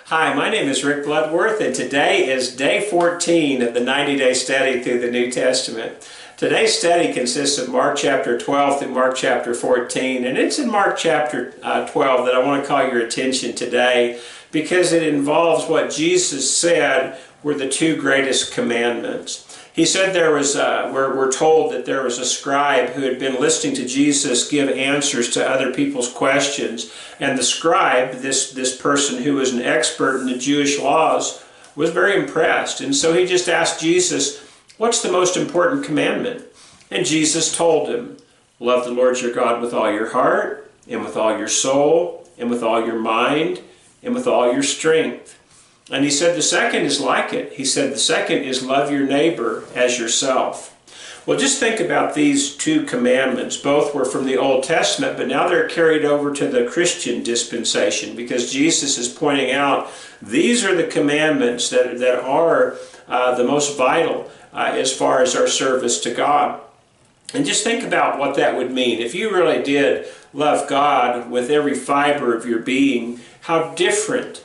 Hi, my name is Rick Bloodworth, and today is day 14 of the 90-day study through the New Testament. Today's study consists of Mark chapter 12 through Mark chapter 14, and it's in Mark chapter 12 that I want to call your attention today because it involves what Jesus said were the two greatest commandments. He said we're told that there was a scribe who had been listening to Jesus give answers to other people's questions. And the scribe, this person who was an expert in the Jewish laws, was very impressed. And so he just asked Jesus, what's the most important commandment? And Jesus told him, love the Lord your God with all your heart, and with all your soul, and with all your mind, and with all your strength. And he said the second is like it. He said the second is love your neighbor as yourself. Well, just think about these two commandments. Both were from the Old Testament, but now they're carried over to the Christian dispensation because Jesus is pointing out these are the commandments that are the most vital as far as our service to God. And just think about what that would mean. If you really did love God with every fiber of your being, how different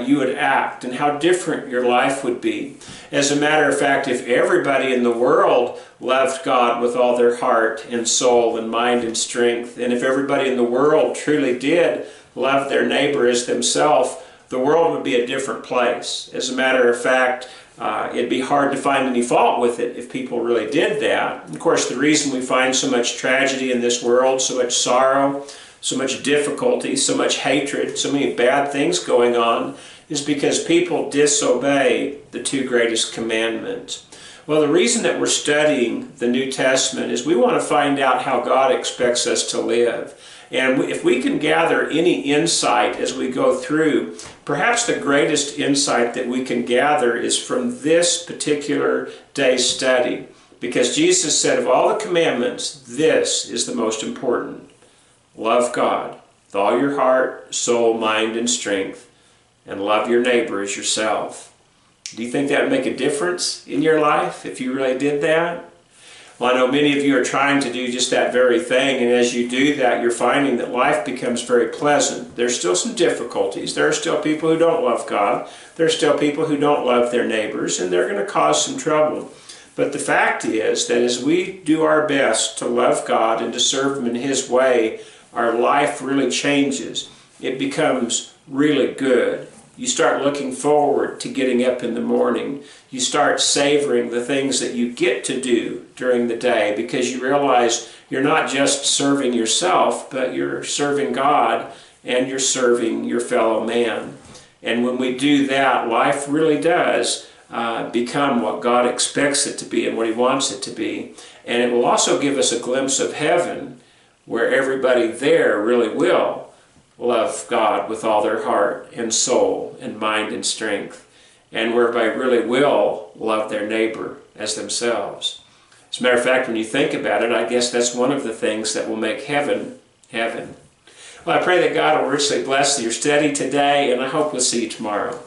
you would act and how different your life would be. As a matter of fact, if everybody in the world loved God with all their heart and soul and mind and strength, and if everybody in the world truly did love their neighbor as themselves, the world would be a different place. As a matter of fact, it'd be hard to find any fault with it if people really did that. Of course, the reason we find so much tragedy in this world, so much sorrow, so much difficulty, so much hatred, so many bad things going on, is because people disobey the two greatest commandments. Well, the reason that we're studying the New Testament is we want to find out how God expects us to live. And if we can gather any insight as we go through, perhaps the greatest insight that we can gather is from this particular day's study. Because Jesus said of all the commandments, this is the most important. Love God with all your heart, soul, mind, and strength, and love your neighbor as yourself. Do you think that would make a difference in your life if you really did that? Well, I know many of you are trying to do just that very thing, and as you do that, you're finding that life becomes very pleasant. There's still some difficulties. There are still people who don't love God. There are still people who don't love their neighbors, and they're going to cause some trouble. But the fact is that as we do our best to love God and to serve Him in His way, our life really changes. It becomes really good. You start looking forward to getting up in the morning. You start savoring the things that you get to do during the day because you realize you're not just serving yourself, but you're serving God and you're serving your fellow man. And when we do that, life really does become what God expects it to be and what He wants it to be. And it will also give us a glimpse of heaven where everybody there really will love God with all their heart and soul and mind and strength, and whereby really will love their neighbor as themselves. As a matter of fact, when you think about it, I guess that's one of the things that will make heaven, heaven. Well, I pray that God will richly bless your study today, and I hope we'll see you tomorrow.